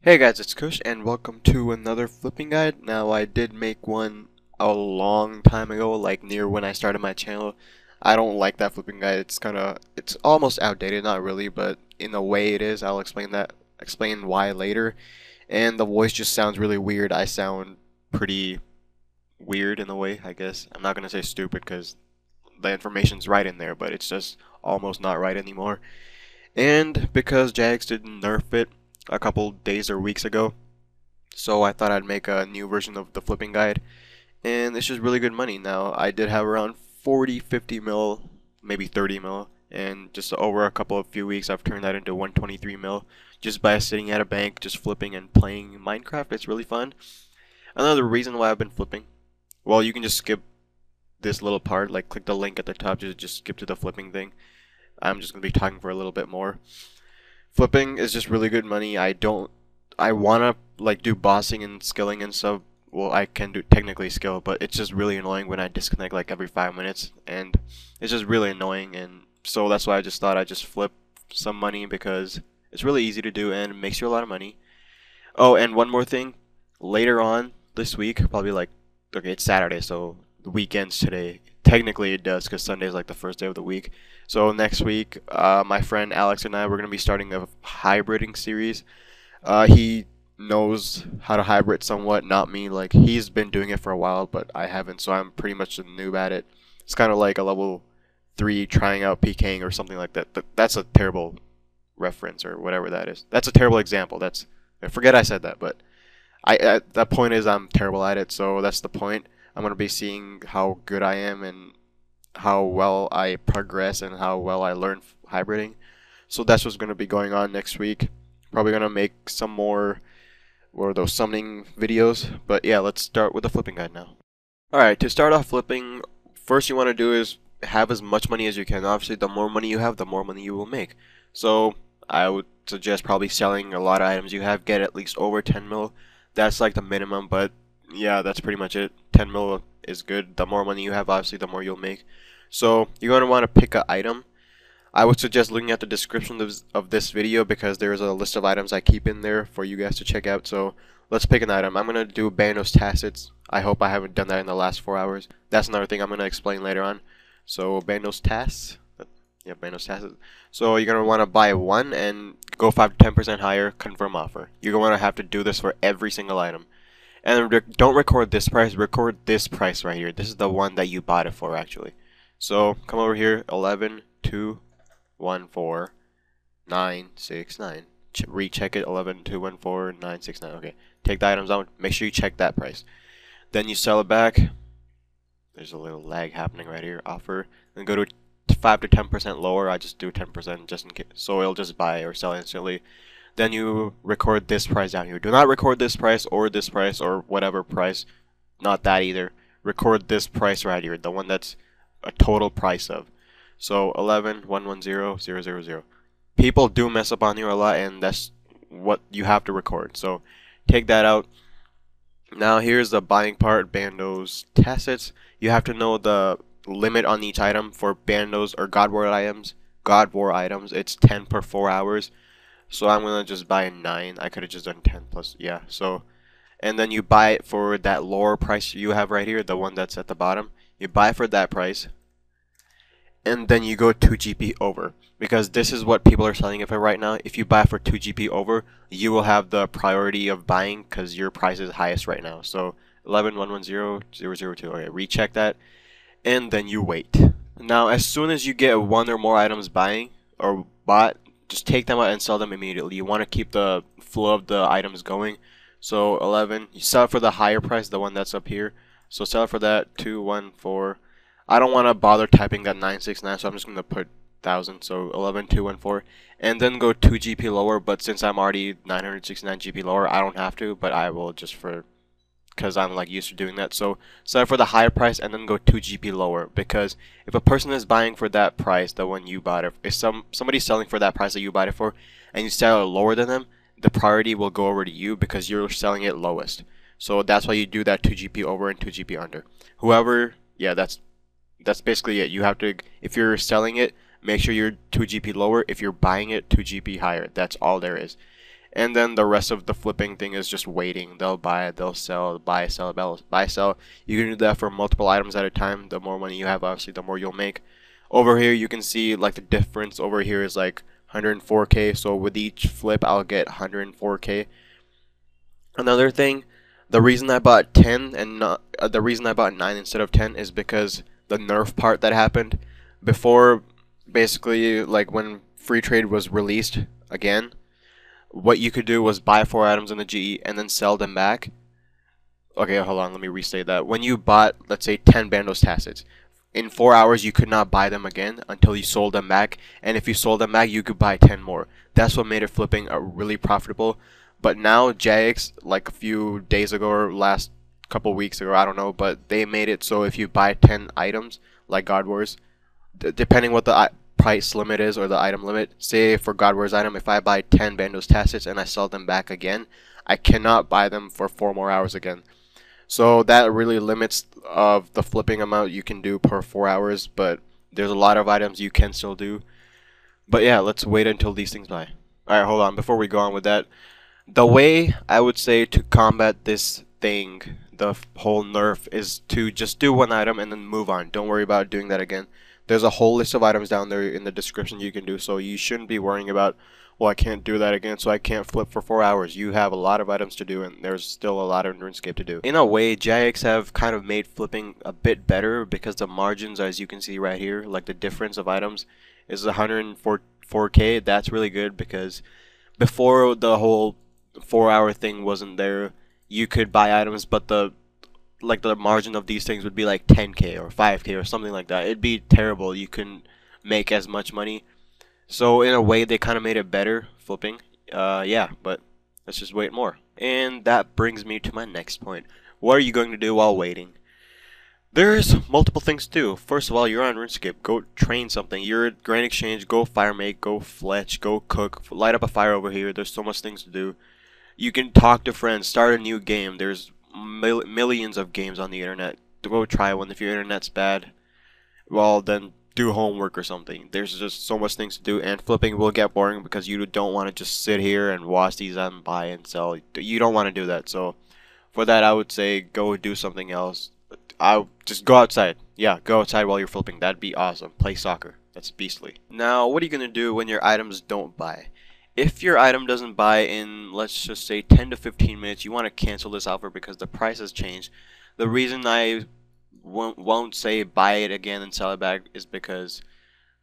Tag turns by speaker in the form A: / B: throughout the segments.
A: Hey guys, it's Kush and welcome to another flipping guide. Now I did make one a long time ago, like near when I started my channel. I don't like that flipping guide. It's almost outdated, not really, but in a way it is. I'll explain why later. And the voice just sounds really weird. I sound pretty weird in a way, I guess. I'm not gonna say stupid because the information's right in there, but it's just almost not right anymore. And because Jags didn't nerf it a couple days or weeks ago, so I thought I'd make a new version of the flipping guide, and it's just really good money. Now I did have around 40 50 mil, maybe 30 mil, and just over a couple of few weeks I've turned that into 123 mil just by sitting at a bank just flipping and playing Minecraft. It's really fun. Another reason why I've been flipping, well, you can just skip this little part, like click the link at the top, just skip to the flipping thing. I'm just gonna be talking for a little bit more. Flipping is just really good money. I wanna like do bossing and skilling and stuff. Well, I can do technically skill, but it's just really annoying when I disconnect like every 5 minutes, and it's just really annoying. And so that's why I just thought I'd just flip some money because it's really easy to do and it makes you a lot of money. Oh, and one more thing. Later on this week, probably like, okay, it's Saturday, so the weekend's today. Technically it does because Sunday is like the first day of the week. So next week, my friend Alex and I, we're going to be starting a hybriding series. He knows how to hybrid somewhat, not me. Like, he's been doing it for a while, but I haven't, so I'm pretty much a noob at it. It's kind of like a level 3 trying out pking or something like that. That's a terrible reference or whatever that is. That's a terrible example. I forget I said that, but the point is I'm terrible at it, so that's the point. I'm going to be seeing how good I am and how well I progress and how well I learn hybriding. So that's what's going to be going on next week. Probably going to make some more or those summoning videos. But yeah, let's start with the flipping guide now. Alright, to start off flipping, first you want to do is have as much money as you can. Obviously, the more money you have, the more money you will make. So I would suggest probably selling a lot of items you have. Get at least over 10 mil. That's like the minimum, but yeah, that's pretty much it. 10 mil is good. The more money you have, obviously, the more you'll make. So you're going to want to pick an item. I would suggest looking at the description of this video because there's a list of items I keep in there for you guys to check out. So let's pick an item. I'm going to do bandos tassets. I hope I haven't done that in the last 4 hours. That's another thing I'm going to explain later on. So bandos tass. Yeah, bandos tassets. So you're going to want to buy one and go 5 to 10% higher, confirm offer. You're going to have to do this for every single item. And don't record this price, record this price right here. This is the one that you bought it for, actually. So come over here, 11 2 1 4 9 6 9. Recheck it, 11 2 1 4 9 6 9. Okay, take the items out. Make sure you check that price. Then you sell it back. There's a little lag happening right here. Offer. Then go to 5 to 10% lower. I just do 10% just in case, so it'll just buy or sell instantly. Then you record this price down here. Do not record this price or whatever price. Not that either. Record this price right here, the one that's a total price of. So 11,110,000. People do mess up on here a lot, and that's what you have to record. So take that out. Now here's the buying part. Bandos tassets. You have to know the limit on each item for bandos or godward items. It's 10 per 4 hours. So I'm gonna just buy 9. I could have just done 10 plus, yeah. So, and then you buy it for that lower price you have right here, the one that's at the bottom. You buy for that price, and then you go 2 GP over, because this is what people are selling it for right now. If you buy for 2 GP over, you will have the priority of buying because your price is highest right now. So 11,110,002. Okay, recheck that, and then you wait. Now, as soon as you get one or more items buying or bought, just take them out and sell them immediately. You want to keep the flow of the items going. So 11, you sell it for the higher price, the one that's up here. So sell it for that, 214. I don't want to bother typing that 969, so I'm just going to put 1,000. So 11,214, and then go 2 GP lower. But since I'm already 969 GP lower, I don't have to, but I will just because I'm like used to doing that. So sell it for the higher price and then go 2 GP lower, because if a person is buying for that price, the one you bought it, if somebody's selling for that price that you bought it for, and you sell it lower than them, the priority will go over to you because you're selling it lowest. So that's why you do that 2 GP over and 2 GP under. Whoever, yeah, that's basically it. You have to, if you're selling it, make sure you're 2 GP lower. If you're buying it, 2 GP higher. That's all there is. And then the rest of the flipping thing is just waiting. They'll buy, they'll sell, buy, sell, buy, sell. You can do that for multiple items at a time. The more money you have, obviously, the more you'll make. Over here, you can see like the difference over here is like 104k. So with each flip, I'll get 104k. Another thing, the reason I bought 10 and not the reason I bought 9 instead of 10 is because the nerf part that happened before. Basically, like when free trade was released again, what you could do was buy 4 items in the GE and then sell them back. Okay, hold on, let me restate that. When you bought, let's say, 10 bandos tassets, in 4 hours you could not buy them again until you sold them back, and if you sold them back, you could buy 10 more. That's what made it flipping really profitable. But now Jax, like a few days ago or last couple weeks ago, I don't know, but they made it so if you buy 10 items, like godswords, depending what the price limit is or the item limit, say for godswords item, if I buy 10 bandos tassets and I sell them back again, I cannot buy them for 4 more hours again. So that really limits of the flipping amount you can do per 4 hours, but there's a lot of items you can still do. But yeah, let's wait until these things buy. Alright, hold on, before we go on with that, the way I would say to combat this thing, the whole nerf, is to just do one item and then move on. Don't worry about doing that again. There's a whole list of items down there in the description you can do, so you shouldn't be worrying about, well, I can't do that again, so I can't flip for 4 hours. You have a lot of items to do, and there's still a lot of RuneScape to do. In a way, Jax have kind of made flipping a bit better because the margins, as you can see right here, like the difference of items, is 104k. That's really good because before the whole 4-hour thing wasn't there, you could buy items, but the margin of these things would be like 10k or 5k or something like that. It'd be terrible. You couldn't make as much money. So in a way, they kind of made it better flipping. Yeah, but let's just wait more. And that brings me to my next point. What are you going to do while waiting? There's multiple things to do. First of all, you're on RuneScape. Go train something. You're at Grand Exchange. Go fire make. Go fletch. Go cook. Light up a fire over here. There's so much things to do. You can talk to friends. Start a new game. There's millions of games on the internet. Go try one. If your internet's bad, well, then do homework or something. There's just so much things to do, and flipping will get boring because you don't want to just sit here and watch these and buy and sell. You don't want to do that. So for that, I would say go do something else. I'll just go outside. Yeah, go outside while you're flipping. That'd be awesome. Play soccer. That's beastly. Now, what are you going to do when your items don't buy? If your item doesn't buy in, let's just say, 10 to 15 minutes, you want to cancel this offer because the price has changed. The reason I won't say buy it again and sell it back is because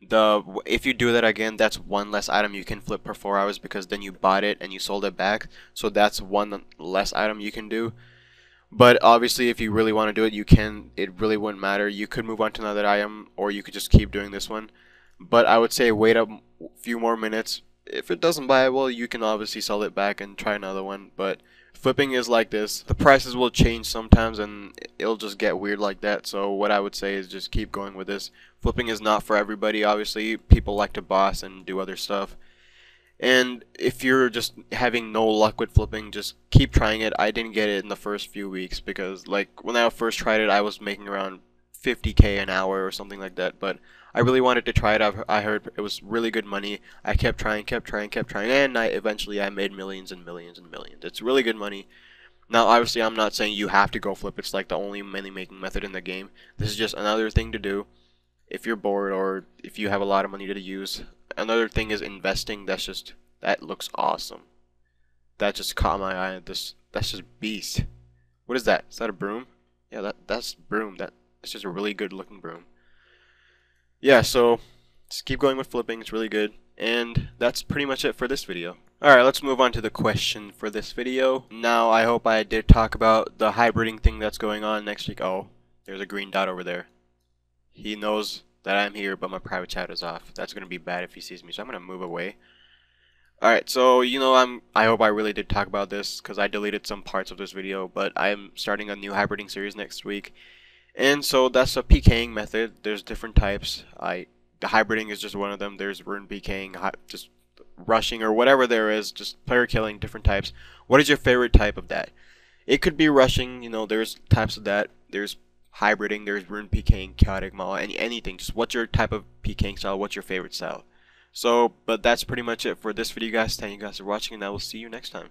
A: if you do that again, that's one less item you can flip per 4 hours because then you bought it and you sold it back. So that's one less item you can do. But obviously, if you really want to do it, you can. It really wouldn't matter. You could move on to another item, or you could just keep doing this one. But I would say wait a few more minutes. If it doesn't buy, well, you can obviously sell it back and try another one. But flipping is like this. The prices will change sometimes, and it'll just get weird like that. So what I would say is just keep going with this. Flipping is not for everybody, obviously. People like to boss and do other stuff. And if you're just having no luck with flipping, just keep trying it. I didn't get it in the first few weeks because, like, when I first tried it, I was making around 50k an hour or something like that. But I really wanted to try it. I heard it was really good money. I kept trying, and eventually I made millions and millions and millions. It's really good money. Now, obviously, I'm not saying you have to go flip. It's like the only money-making method in the game. This is just another thing to do if you're bored or if you have a lot of money to use. Another thing is investing. That looks awesome. That just caught my eye. That's just beast. What is that? Is that a broom? Yeah, that's broom. That's just a really good looking broom. Yeah, so just keep going with flipping. It's really good. And that's pretty much it for this video. Alright, let's move on to the question for this video. Now, I hope I did talk about the hybriding thing that's going on next week. Oh, there's a green dot over there. He knows that I'm here, but my private chat is off. That's going to be bad if he sees me, so I'm going to move away. Alright, so, I hope I really did talk about this, because I deleted some parts of this video, but I'm starting a new hybriding series next week. And so, that's a pking method. There's different types. The hybriding is just one of them. There's rune pking, just rushing, or whatever there is, just player killing, different types. What is your favorite type of that? It could be rushing, there's types of that. There's hybriding, there's rune pking, chaotic maw, anything. Just what's your type of pking style, what's your favorite style? So, but that's pretty much it for this video, guys. Thank you guys for watching, and I will see you next time.